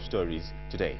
stories today.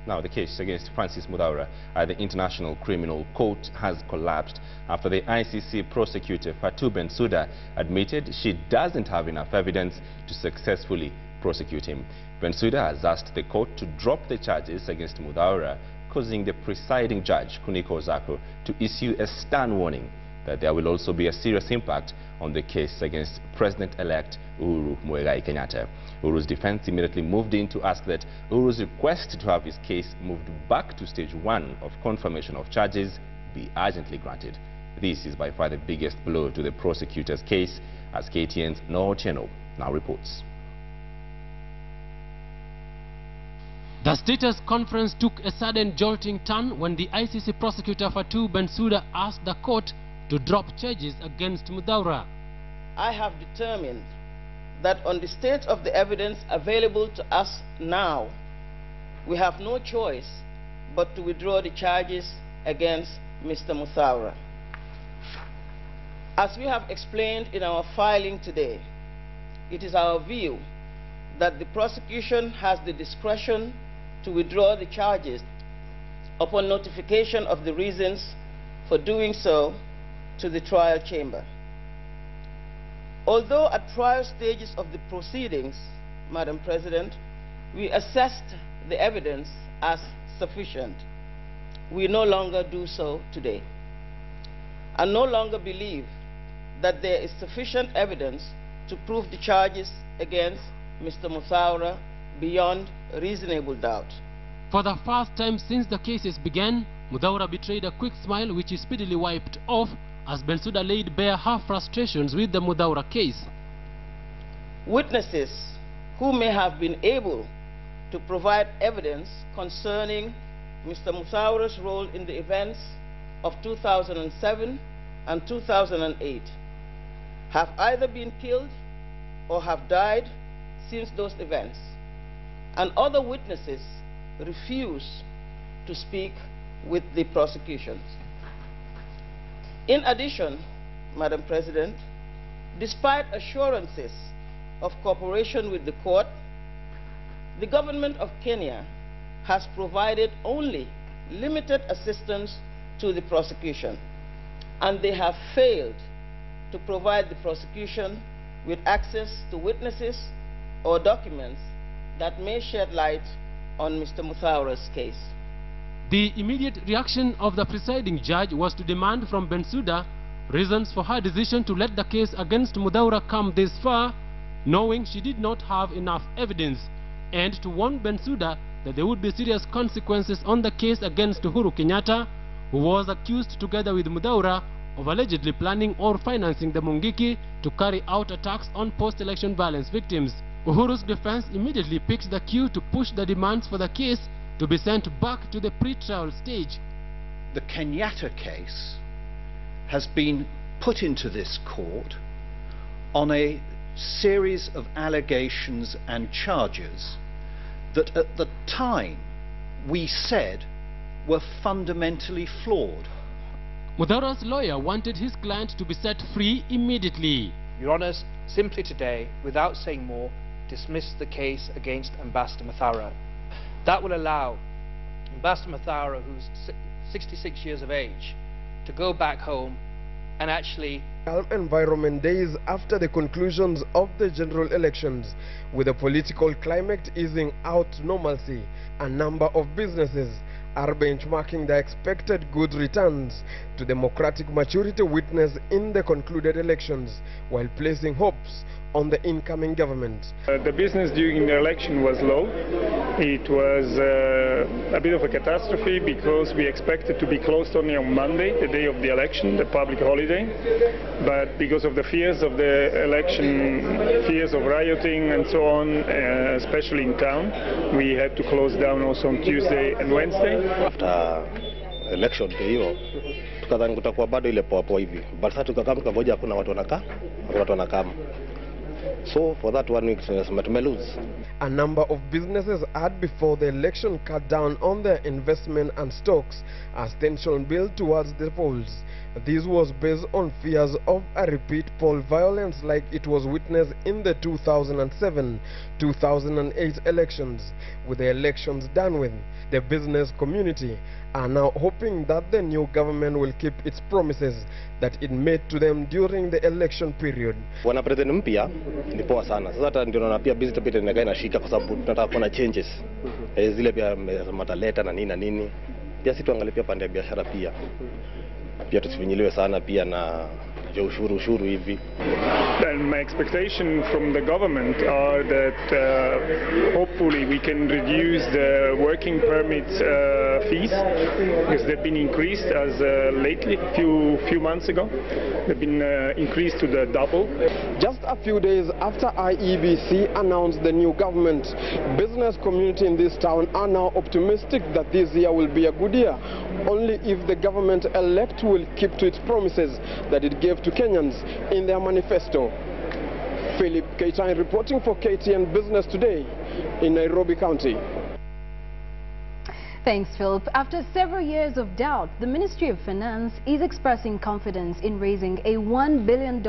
Now, the case against Francis Mudaura at the International Criminal Court has collapsed after the ICC prosecutor Fatou Bensouda admitted she doesn't have enough evidence to successfully prosecute him. Bensouda has asked the court to drop the charges against Mudaura, causing the presiding judge, Kuniko Ozako, to issue a stern warning that there will also be a serious impact on the case against President-elect Uhuru Muigai Kenyatta. Uhuru's defense immediately moved in to ask that Uhuru's request to have his case moved back to stage 1 of confirmation of charges be urgently granted. This is by far the biggest blow to the prosecutor's case, as KTN's Noor Cheno now reports. The status conference took a sudden jolting turn when the ICC prosecutor Fatou Bensouda asked the court to drop charges against Mudaura. I have determined that on the state of the evidence available to us now, we have no choice but to withdraw the charges against Mr. Mudaura. As we have explained in our filing today, it is our view that the prosecution has the discretion to withdraw the charges upon notification of the reasons for doing so to the trial chamber. Although at trial stages of the proceedings, Madam President, we assessed the evidence as sufficient, we no longer do so today, and no longer believe that there is sufficient evidence to prove the charges against Mr. Mudaura beyond reasonable doubt. For the first time since the cases began, Mudaura betrayed a quick smile which he speedily wiped off as Bensouda laid bare her frustrations with the Mudaura case. Witnesses who may have been able to provide evidence concerning Mr. Mudaura's role in the events of 2007 and 2008 have either been killed or have died since those events, and other witnesses refuse to speak with the prosecution. In addition, Madam President, despite assurances of cooperation with the court, the government of Kenya has provided only limited assistance to the prosecution, and they have failed to provide the prosecution with access to witnesses or documents that may shed light on Mr. Mudaura's case. The immediate reaction of the presiding judge was to demand from Bensouda reasons for her decision to let the case against Mudaura come this far, knowing she did not have enough evidence, and to warn Bensouda that there would be serious consequences on the case against Uhuru Kenyatta, who was accused together with Mudaura of allegedly planning or financing the Mungiki to carry out attacks on post-election violence victims. Uhuru's defense immediately picked the cue to push the demands for the case to be sent back to the pre-trial stage. The Kenyatta case has been put into this court on a series of allegations and charges that at the time we said were fundamentally flawed. Mudaura's lawyer wanted his client to be set free immediately. Your Honours, simply today, without saying more, dismiss the case against Ambassador Mudaura. That will allow Ambassador Mudaura, who's 66 years of age, to go back home and actually... Calm environment days after the conclusions of the general elections, with the political climate easing out normalcy, a number of businesses are benchmarking the expected good returns to democratic maturity witnessed in the concluded elections, while placing hopes on the incoming government. The business during the election was low. It was a bit of a catastrophe because we expected to be closed only on Monday, the day of the election, the public holiday. But because of the fears of the election, fears of rioting and so on, especially in town, we had to close down also on Tuesday and Wednesday. After election hiyo tukadhani kutakuwa bado ile poa hivi, but sasa tukakaa tukangoja, hakuna watu wanakaa, So for that 1 week, tunasema lose. A number of businesses had before the election cut down on their investment and stocks as tension built towards the polls. This was based on fears of a repeat poll violence like it was witnessed in the 2007-2008 elections. With the elections done with, the business community are now hoping that the new government will keep its promises that it made to them during the election period. Wana president mpya ni poa sana. Sasa hata ndio naona pia business pia inakaa inashika kwa sababu tunataka kuona changes. Zile pia mataleta na nini. Pia sisi tuangalie pia pande ya biashara pia. Pia tusifinyiliwe sana pia na ushuru hivi. And my expectation from the government are that hopefully we can reduce the working permit fees because they've been increased as lately, few months ago. They've been increased to the double. Just a few days after IEBC announced the new government, business community in this town are now optimistic that this year will be a good year, only if the government elect will keep to its promises that it gave to Kenyans in their manifesto. Philip Keitain reporting for KTN Business Today in Nairobi County. Thanks, Philip. After several years of doubt, the Ministry of Finance is expressing confidence in raising a $1 billion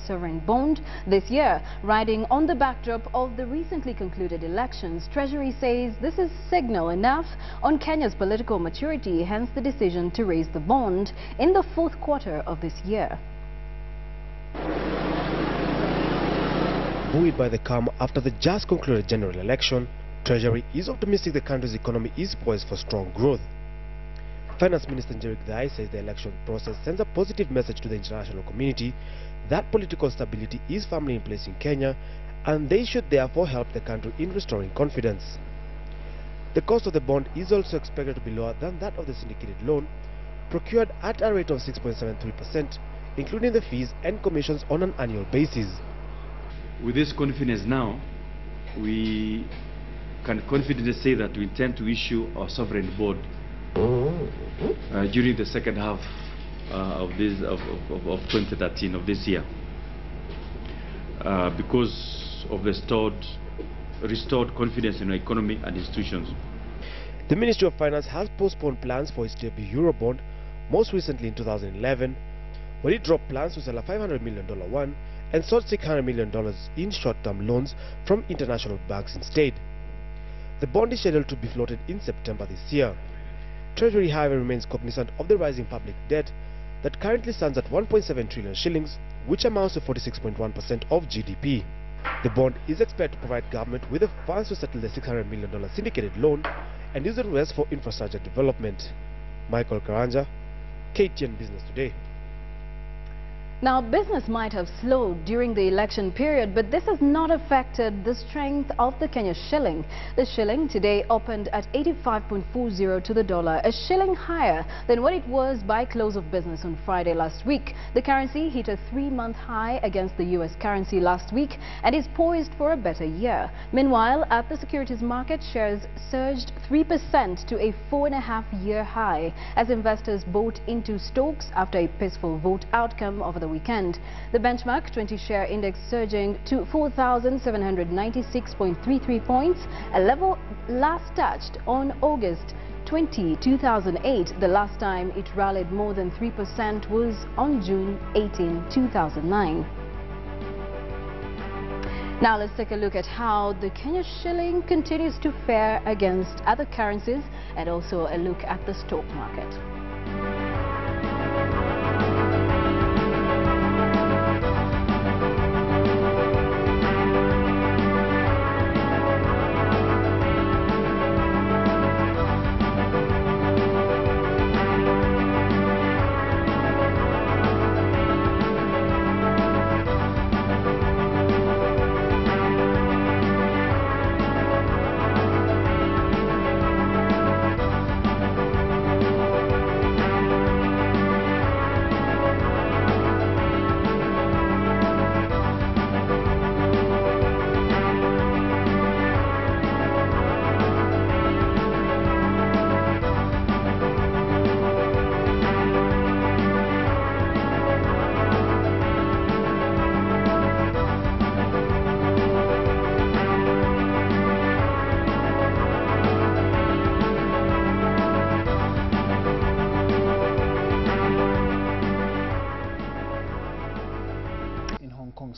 sovereign bond this year. Riding on the backdrop of the recently concluded elections, Treasury says this is signal enough on Kenya's political maturity, hence the decision to raise the bond in the fourth quarter of this year. Buoyed by the calm after the just concluded general election, Treasury is optimistic the country's economy is poised for strong growth. Finance Minister Njeri Githai says the election process sends a positive message to the international community that political stability is firmly in place in Kenya and they should therefore help the country in restoring confidence. The cost of the bond is also expected to be lower than that of the syndicated loan, procured at a rate of 6.73%, including the fees and commissions on an annual basis. With this confidence now, we can confidently say that we intend to issue our sovereign bond during the second half of 2013 of this year, because of the restored confidence in our economy and institutions. The Ministry of Finance has postponed plans for its debut Eurobond, most recently in 2011, when it dropped plans to sell a $500 million one and sought $600 million in short-term loans from international banks instead. The bond is scheduled to be floated in September this year. Treasury, however, remains cognizant of the rising public debt that currently stands at 1.7 trillion shillings, which amounts to 46.1% of GDP. The bond is expected to provide government with the funds to settle the $600 million syndicated loan and use the rest for infrastructure development. Michael Karanja, KTN Business Today. Now, business might have slowed during the election period, but this has not affected the strength of the Kenya shilling. The shilling today opened at 85.40 to the dollar, a shilling higher than what it was by close of business on Friday last week. The currency hit a 3-month high against the US currency last week and is poised for a better year. Meanwhile, at the securities market, shares surged 3% to a 4.5-year high as investors bought into stocks after a peaceful vote outcome over the weekend. The benchmark 20-share index surging to 4,796.33 points, a level last touched on August 20, 2008. The last time it rallied more than 3% was on June 18, 2009. Now let's take a look at how the Kenya shilling continues to fare against other currencies and also a look at the stock market.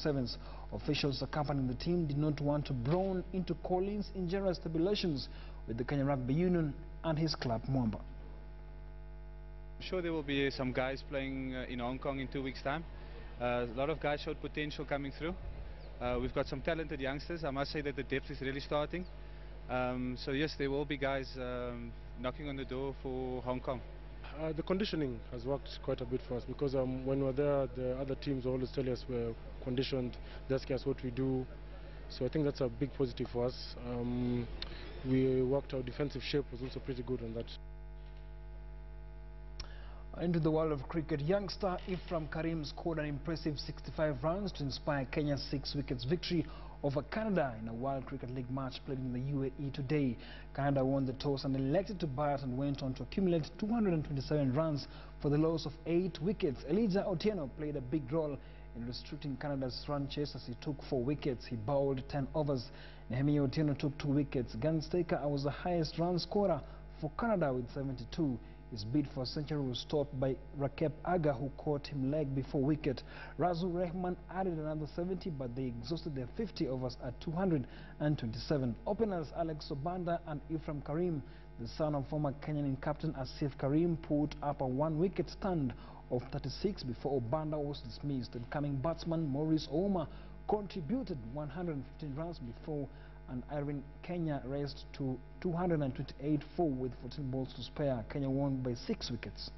Sevens. Officials accompanying the team did not want to brawn into Collins' injury stipulations with the Kenya Rugby Union and his club Mwamba. I'm sure there will be some guys playing in Hong Kong in 2 weeks' time. A lot of guys showed potential coming through. We've got some talented youngsters. I must say that the depth is really starting. So yes, there will be guys knocking on the door for Hong Kong. The conditioning has worked quite a bit for us because when we're there, the other teams always tell us we're conditioned, they ask us what we do. So I think that's a big positive for us. We worked, our defensive shape was also pretty good on that. Into the world of cricket, youngster Ephraim Karim scored an impressive 65 runs to inspire Kenya's 6 wickets victory over Canada in a World Cricket League match played in the UAE today. Canada won the toss and elected to bat and went on to accumulate 227 runs for the loss of 8 wickets. Elijah Otieno played a big role in restricting Canada's run chase as he took 4 wickets. He bowled 10 overs. Nehemiah Otieno took 2 wickets. Gunstaker was the highest run scorer for Canada with 72. His bid for a century was stopped by Rakep Aga, who caught him leg before wicket. Razu Rehman added another 70, but they exhausted their 50 overs at 227. Openers Alex Obanda and Ephraim Karim, the son of former Kenyan captain Asif Karim, put up a 1-wicket stand of 36 before Obanda was dismissed. Incoming batsman Maurice Ouma contributed 115 runs before and Irene Kenya raced to 228 with 14 balls to spare. Kenya won by 6 wickets.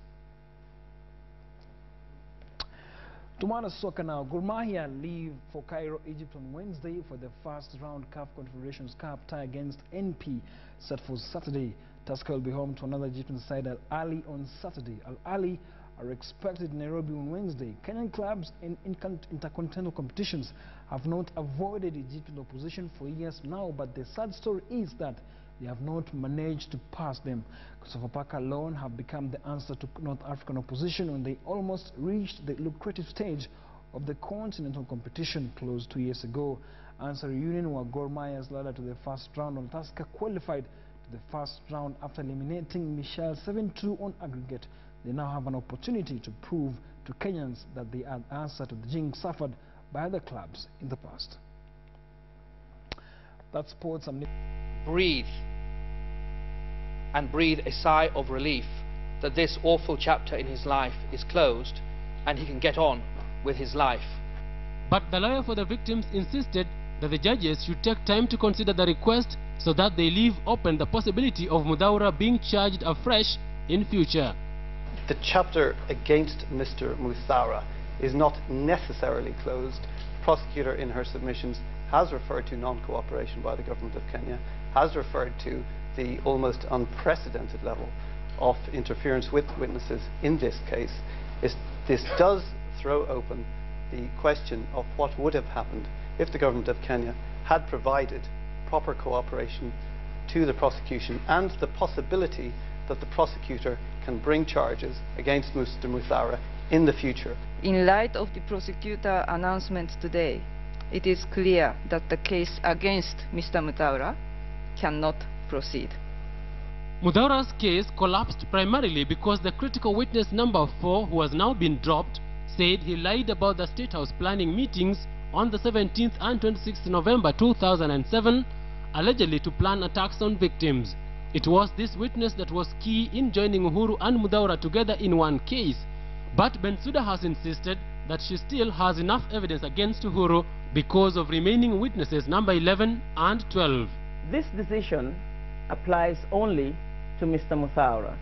Tomorrow soccer now. Gor Mahia leave for Cairo, Egypt on Wednesday for the first round CAF Confederations Cup tie against NP set for Saturday. Tusker will be home to another Egyptian side, Al Ahly, on Saturday. Al Ahly are expected in Nairobi on Wednesday. Kenyan clubs in intercontinental competitions have not avoided Egyptian opposition for years now, but the sad story is that they have not managed to pass them. Sofapaka alone have become the answer to North African opposition when they almost reached the lucrative stage of the continental competition close 2 years ago. Answer Union were Gor Mahia's ladder to the first round, and Tusker qualified to the first round after eliminating Michelle 7-2 on aggregate. They now have an opportunity to prove to Kenyans that they are the answer to the jinx suffered by other clubs in the past. That's sports. Breathe. And breathe a sigh of relief that this awful chapter in his life is closed and he can get on with his life. But the lawyer for the victims insisted that the judges should take time to consider the request so that they leave open the possibility of Muthaura being charged afresh in future. The chapter against Mr. Muthaura is not necessarily closed. The prosecutor in her submissions has referred to non-cooperation by the government of Kenya, has referred to the almost unprecedented level of interference with witnesses in this case. This does throw open the question of what would have happened if the government of Kenya had provided proper cooperation to the prosecution and the possibility that the prosecutor can bring charges against Mr. Muthaura in the future. In light of the prosecutor announcement today, it is clear that the case against Mr. Muthaura cannot proceed. Muthaura's case collapsed primarily because the critical witness number 4, who has now been dropped, said he lied about the State House planning meetings on the 17th and 26th November 2007, allegedly to plan attacks on victims. It was this witness that was key in joining Uhuru and Muthaura together in one case. But Bensouda has insisted that she still has enough evidence against Uhuru because of remaining witnesses number 11 and 12. This decision applies only to Mr. Muthaura.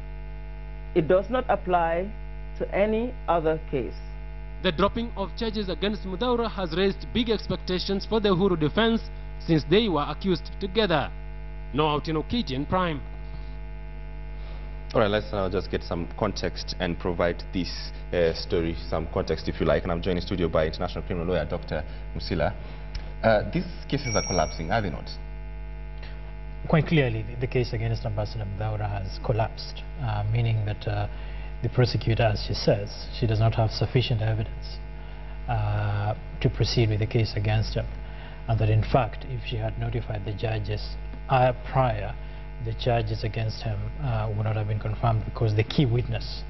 It does not apply to any other case. The dropping of charges against Muthaura has raised big expectations for the Uhuru defense since they were accused together. Noah Otieno, KTN Prime. Alright, let's now just get some context and provide this story, some context if you like. And I'm joined in studio by international criminal lawyer Dr. Musila. These cases are collapsing, are they not? Quite clearly, the case against Ambassador Muthaura has collapsed, meaning that the prosecutor, as she says, she does not have sufficient evidence to proceed with the case against him. And that in fact, if she had notified the judges prior, the charges against him would not have been confirmed, because the key witness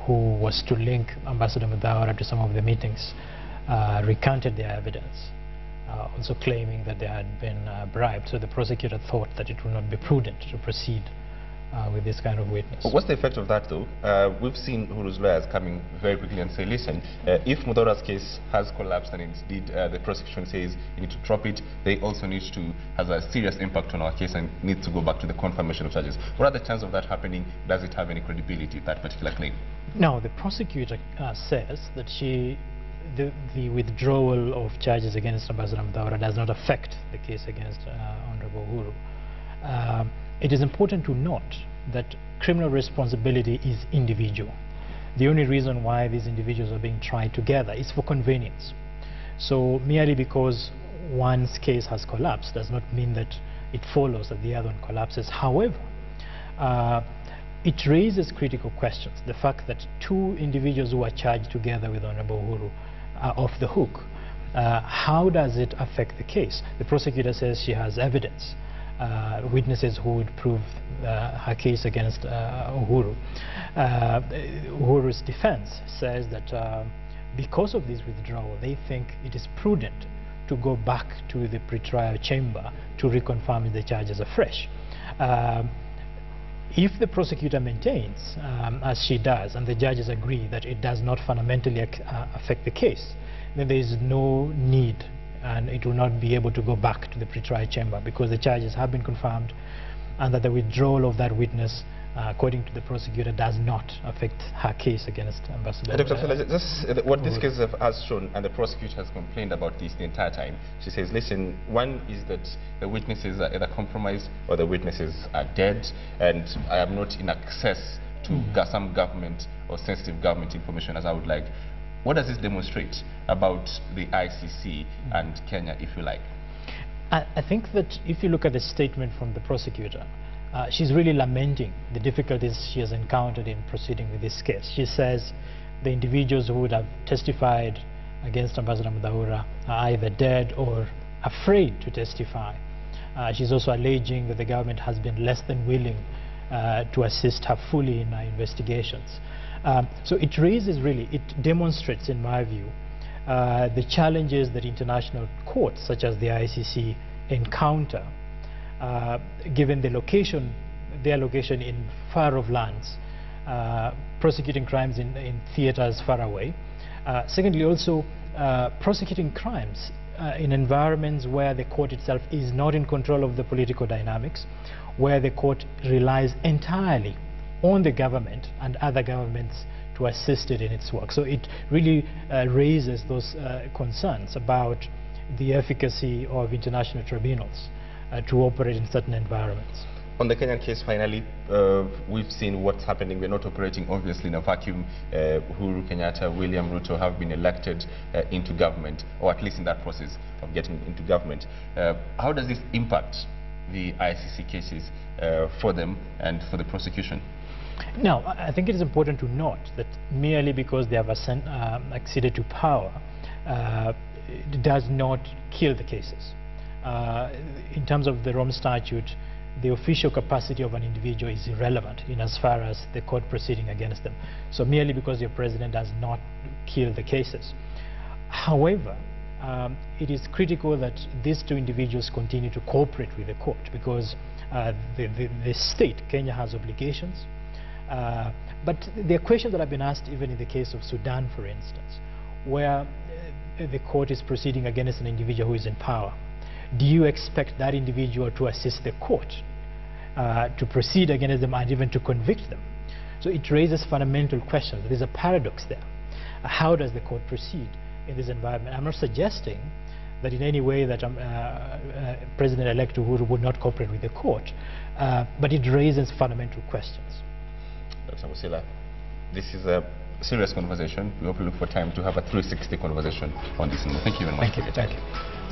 who was to link Ambassador Muthaura to some of the meetings recanted their evidence, also claiming that they had been bribed. So the prosecutor thought that it would not be prudent to proceed with this kind of witness. What's the effect of that, though? We've seen Uhuru's lawyers coming very quickly and say, listen, if Muthaura's case has collapsed and indeed the prosecution says you need to drop it, they also need to have a serious impact on our case and need to go back to the confirmation of charges. What are the chances of that happening? Does it have any credibility, that particular claim? Now, the prosecutor says that the withdrawal of charges against Ambassador Muthaura does not affect the case against Honorable Uhuru. It is important to note that criminal responsibility is individual. The only reason why these individuals are being tried together is for convenience. So merely because one's case has collapsed does not mean that it follows that the other one collapses. However, it raises critical questions. The fact that two individuals who are charged together with Honorable Uhuru are off the hook. How does it affect the case? The prosecutor says she has evidence. Witnesses who would prove her case against Uhuru. Uhuru's defense says that because of this withdrawal, they think it is prudent to go back to the pretrial chamber to reconfirm the charges afresh. If the prosecutor maintains, as she does, and the judges agree that it does not fundamentally affect the case, then there is no need and it will not be able to go back to the pretrial chamber because the charges have been confirmed and that the withdrawal of that witness, according to the prosecutor, does not affect her case against Ambassador. Dr. Fela, what this case has shown, and the prosecutor has complained about this the entire time, she says, listen, one is that the witnesses are either compromised or the witnesses are dead, and I am not in access to some government or sensitive government information as I would like. What does this demonstrate about the ICC and Kenya, if you like? I think that if you look at the statement from the prosecutor, she's really lamenting the difficulties she has encountered in proceeding with this case. She says the individuals who would have testified against Ambassador Muthaura are either dead or afraid to testify. She's also alleging that the government has been less than willing to assist her fully in her investigations. So it raises really, it demonstrates in my view the challenges that international courts such as the ICC encounter given the location, their location in far-off lands, prosecuting crimes in theaters far away. Secondly, also prosecuting crimes in environments where the court itself is not in control of the political dynamics, where the court relies entirely on the government and other governments to assist it in its work. So it really raises those concerns about the efficacy of international tribunals to operate in certain environments. On the Kenyan case, finally, we've seen what's happening. We're not operating, obviously, in a vacuum. Uhuru Kenyatta, William Ruto have been elected into government, or at least in that process of getting into government. How does this impact the ICC cases for them and for the prosecution? Now, I think it is important to note that merely because they have acceded to power, it does not kill the cases. In terms of the Rome Statute, the official capacity of an individual is irrelevant in as far as the court proceeding against them. So merely because your president does not kill the cases. However, it is critical that these two individuals continue to cooperate with the court because the state, Kenya, has obligations. But there are questions that have been asked even in the case of Sudan, for instance, where the court is proceeding against an individual who is in power. Do you expect that individual to assist the court to proceed against them and even to convict them? So it raises fundamental questions. There's a paradox there. How does the court proceed in this environment? I'm not suggesting that in any way that President-elect Uhuru would not cooperate with the court, but it raises fundamental questions. Dr. Musila, this is a serious conversation. We hope you look for time to have a 360 conversation on this. Thank you very much. Thank you. Thank you.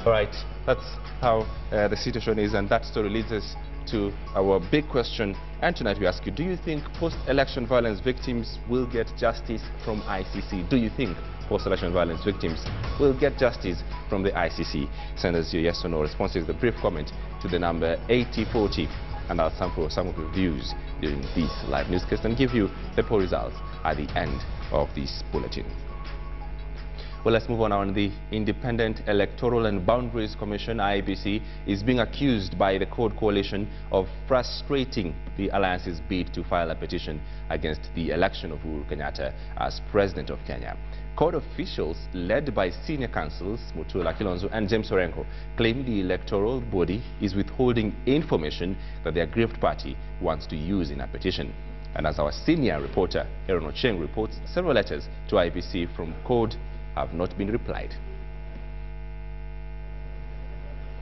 All right, that's how the situation is, and that story leads us to our big question. And tonight we ask you, do you think post-election violence victims will get justice from ICC? Do you think post-election violence victims will get justice from the ICC? Send us your yes or no responses, the brief comment to the number 8040, and I'll sample some of your views during this live newscast and give you the poll results at the end of this bulletin. Well, let's move on now. The Independent Electoral and Boundaries Commission, IEBC, is being accused by the Code Coalition of frustrating the alliance's bid to file a petition against the election of Uhuru Kenyatta as President of Kenya. Court officials, led by senior counsels Mutula Kilonzo and James Orengo, claim the electoral body is withholding information that the aggrieved party wants to use in a petition. And as our senior reporter, Aaron Ocheng, reports, several letters to IEBC from Code have not been replied.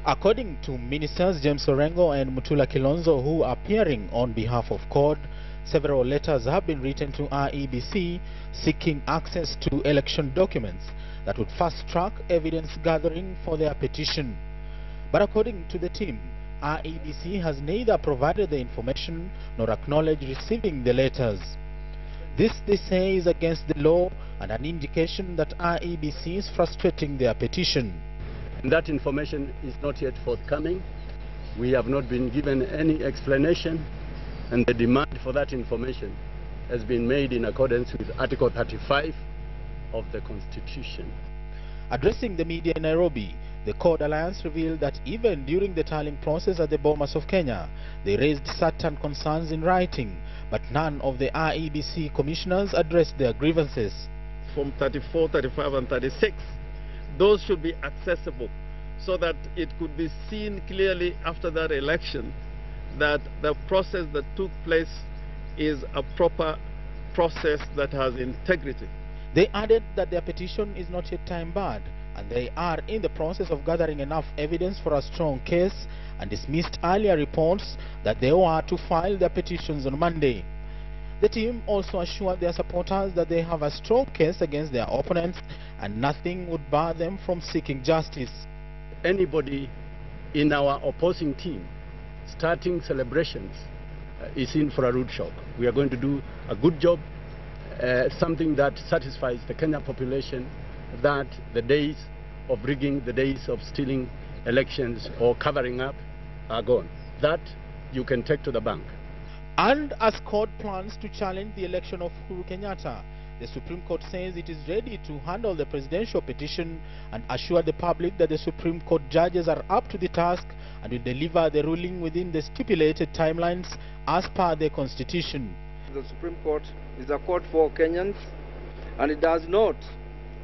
According to Ministers James Orengo and Mutula Kilonzo, who are appearing on behalf of Code, several letters have been written to IEBC seeking access to election documents that would fast-track evidence gathering for their petition. But according to the team, IEBC has neither provided the information nor acknowledged receiving the letters. This, they say, is against the law and an indication that IEBC is frustrating their petition. That information is not yet forthcoming. We have not been given any explanation, and the demand for that information has been made in accordance with Article 35 of the Constitution. Addressing the media in Nairobi, the Code Alliance revealed that even during the tallying process at the Bomas of Kenya, they raised certain concerns in writing, but none of the IEBC commissioners addressed their grievances. From 34, 35 and 36, those should be accessible so that it could be seen clearly after that election that the process that took place is a proper process that has integrity. They added that their petition is not yet time-barred, and they are in the process of gathering enough evidence for a strong case, and dismissed earlier reports that they were to file their petitions on Monday. The team also assured their supporters that they have a strong case against their opponents and nothing would bar them from seeking justice. Anybody in our opposing team starting celebrations is in for a rude shock. We are going to do a good job, something that satisfies the Kenyan population that the days of rigging, the days of stealing elections or covering up are gone. That you can take to the bank. And as Code plans to challenge the election of Uhuru Kenyatta, the Supreme Court says it is ready to handle the presidential petition and assure the public that the Supreme Court judges are up to the task and will deliver the ruling within the stipulated timelines as per the Constitution. The Supreme Court is a court for Kenyans, and it does not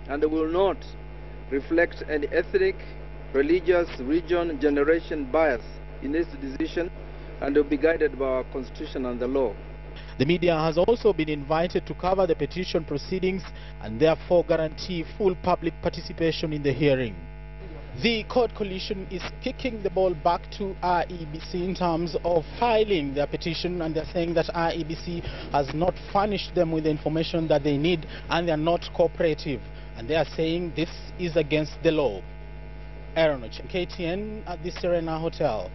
and will not reflect any ethnic, religious, region, generation bias in its decision, and will be guided by our Constitution and the law. The media has also been invited to cover the petition proceedings and therefore guarantee full public participation in the hearing. The Court Coalition is kicking the ball back to IEBC in terms of filing their petition, and they're saying that IEBC has not furnished them with the information that they need and they are not cooperative. And they are saying this is against the law. Aaron Ocheng, KTN at the Serena Hotel.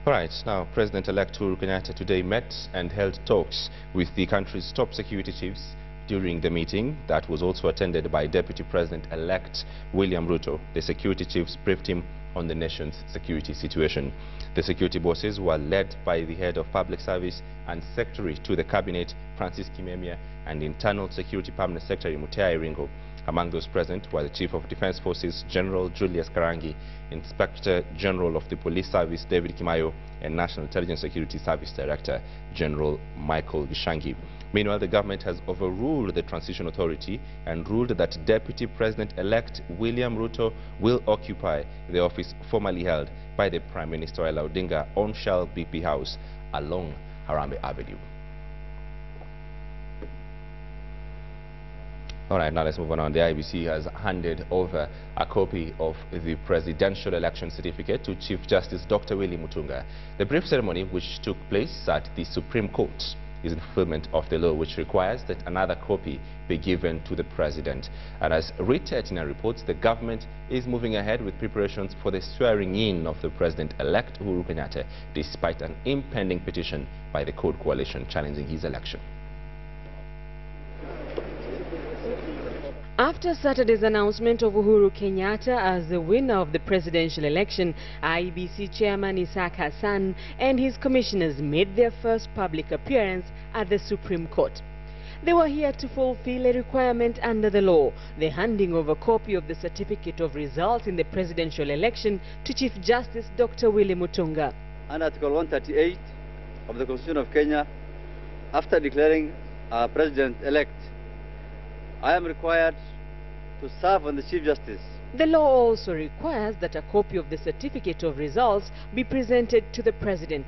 All right, now President-elect Uhuru Kenyatta today met and held talks with the country's top security chiefs. During the meeting that was also attended by Deputy President-elect William Ruto, the security chiefs briefed him on the nation's security situation. The security bosses were led by the head of public service and secretary to the cabinet, Francis Kimemia, and internal security permanent secretary Mutai Ringo. Among those present were the Chief of Defense Forces, General Julius Karangi, Inspector General of the Police Service, David Kimayo, and National Intelligence Security Service Director, General Michael Gishangi. Meanwhile, the government has overruled the Transition Authority and ruled that Deputy President-elect William Ruto will occupy the office formerly held by the Prime Minister Raila Odinga on Shell BP House along Harambee Avenue. All right, now let's move on. The IEBC has handed over a copy of the presidential election certificate to Chief Justice Dr. Willie Mutunga. The brief ceremony, which took place at the Supreme Court, is in fulfillment of the law, which requires that another copy be given to the president. And as read in a report, the government is moving ahead with preparations for the swearing-in of the president-elect Uhuru Kenyatta, despite an impending petition by the Code Coalition challenging his election. After Saturday's announcement of Uhuru Kenyatta as the winner of the presidential election, IEBC Chairman Isaac Hassan and his commissioners made their first public appearance at the Supreme Court. They were here to fulfill a requirement under the law, the handing of a copy of the certificate of results in the presidential election to Chief Justice Dr. Willy Mutunga. Under Article 138 of the Constitution of Kenya, after declaring our President-elect, I am required to serve on the Chief Justice. The law also requires that a copy of the certificate of results be presented to the President.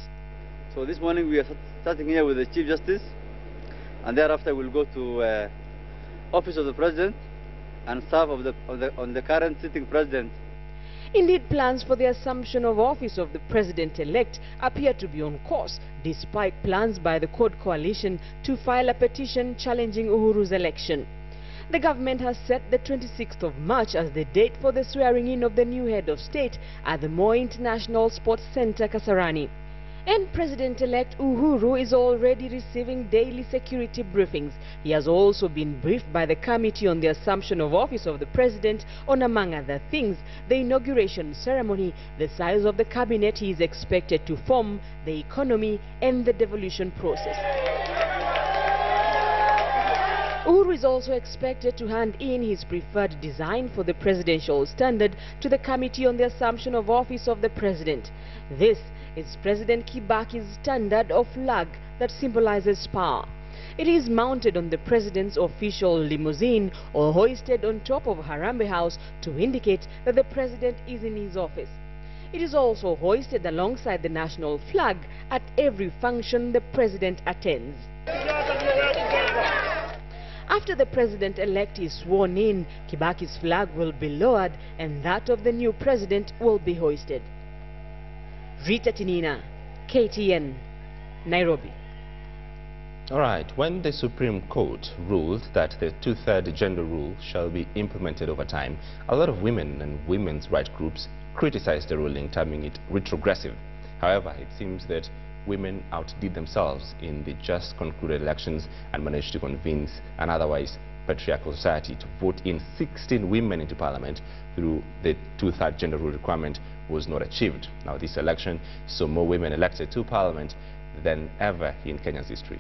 So this morning we are starting here with the Chief Justice, and thereafter we'll go to office of the President and serve on the current sitting President. Indeed, plans for the assumption of office of the President-elect appear to be on course, despite plans by the Code Coalition to file a petition challenging Uhuru's election. The government has set the 26th of March as the date for the swearing-in of the new head of state at the Moi International Sports Center, Kasarani. And President-elect Uhuru is already receiving daily security briefings. He has also been briefed by the Committee on the Assumption of Office of the President on, among other things, the inauguration ceremony, the size of the cabinet he is expected to form, the economy, and the devolution process. Uhuru is also expected to hand in his preferred design for the presidential standard to the Committee on the Assumption of Office of the President. This is President Kibaki's standard or flag that symbolizes power. It is mounted on the President's official limousine or hoisted on top of Harambee House to indicate that the President is in his office. It is also hoisted alongside the national flag at every function the President attends. After the President-elect is sworn in, Kibaki's flag will be lowered and that of the new President will be hoisted. Rita Tinina, KTN, Nairobi. All right, when the Supreme Court ruled that the two-third gender rule shall be implemented over time, a lot of women and women's rights groups criticized the ruling, terming it retrogressive. However, it seems that women outdid themselves in the just concluded elections and managed to convince an otherwise patriarchal society to vote in 16 women into parliament through the two-third gender rule requirement was not achieved. Now, this election saw more women elected to parliament than ever in Kenya's history.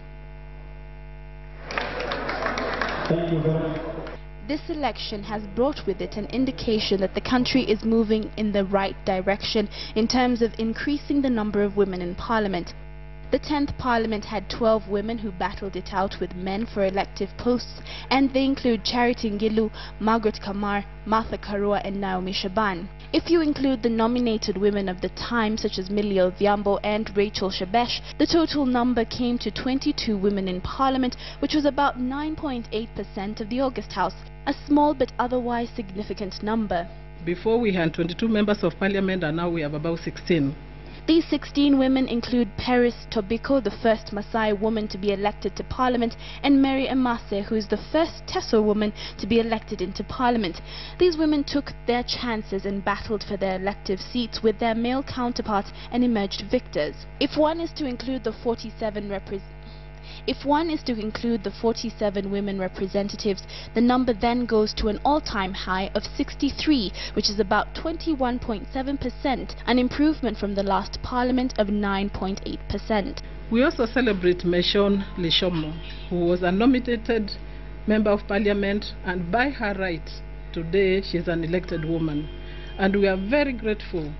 This election has brought with it an indication that the country is moving in the right direction in terms of increasing the number of women in parliament. The 10th parliament had 12 women who battled it out with men for elective posts, and they include Charity Ngilu, Margaret Kamar, Martha Karua and Naomi Shaban. If you include the nominated women of the time such as Millie Odhiambo and Rachel Shebesh, the total number came to 22 women in parliament, which was about 9.8% of the August House, a small but otherwise significant number. Before we had 22 members of parliament and now we have about 16. These 16 women include Paris Tobiko, the first Maasai woman to be elected to parliament, and Mary Emase, who is the first Teso woman to be elected into parliament. These women took their chances and battled for their elective seats with their male counterparts and emerged victors. If one is to include the 47 women representatives, the number then goes to an all-time high of 63, which is about 21.7%, an improvement from the last parliament of 9.8%. We also celebrate Meshon Lishomo, who was a nominated member of parliament, and by her right, today she is an elected woman. And we are very grateful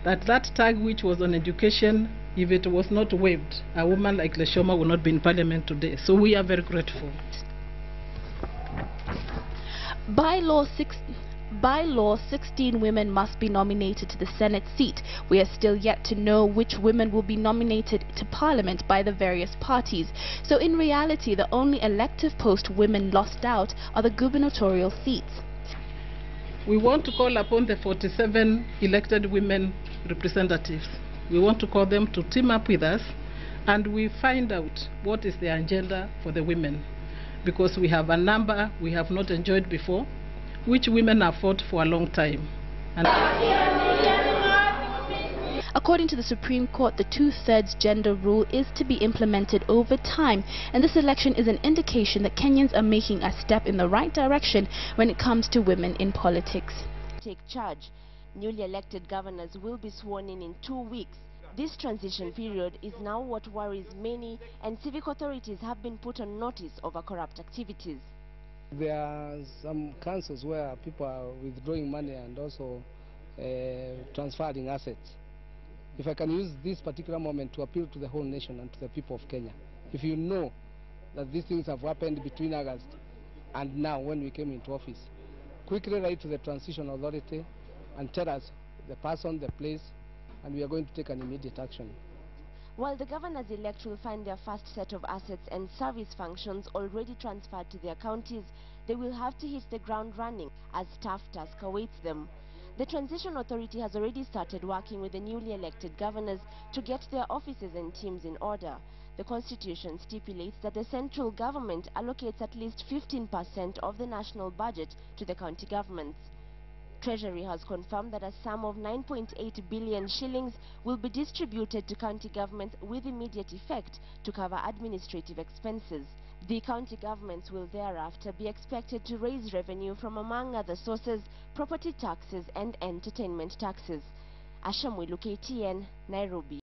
that that tag which was on education, if it was not waived, a woman like Leshoma would not be in parliament today. So we are very grateful. By law, 16 women must be nominated to the Senate seat. We are still yet to know which women will be nominated to parliament by the various parties. So in reality, the only elective post women lost out are the gubernatorial seats. We want to call upon the 47 elected women representatives. We want to call them to team up with us and we find out what is the agenda for the women, because we have a number we have not enjoyed before, which women have fought for a long time. According to the Supreme Court, the two-thirds gender rule is to be implemented over time, and this election is an indication that Kenyans are making a step in the right direction when it comes to women in politics. Take charge. Newly elected governors will be sworn in 2 weeks. This transition period is now what worries many, and civic authorities have been put on notice over corrupt activities. There are some councils where people are withdrawing money and also transferring assets. If I can use this particular moment to appeal to the whole nation and to the people of Kenya, if you know that these things have happened between August and now when we came into office, quickly write to the Transition Authority and tell us the person, the place, and we are going to take an immediate action. While the governors-elect will find their first set of assets and service functions already transferred to their counties, they will have to hit the ground running as tough task awaits them. The Transition Authority has already started working with the newly elected governors to get their offices and teams in order. The Constitution stipulates that the central government allocates at least 15% of the national budget to the county governments. Treasury has confirmed that a sum of 9.8 billion shillings will be distributed to county governments with immediate effect to cover administrative expenses. The county governments will thereafter be expected to raise revenue from, among other sources, property taxes and entertainment taxes. Ashamwilu, KTN, Nairobi.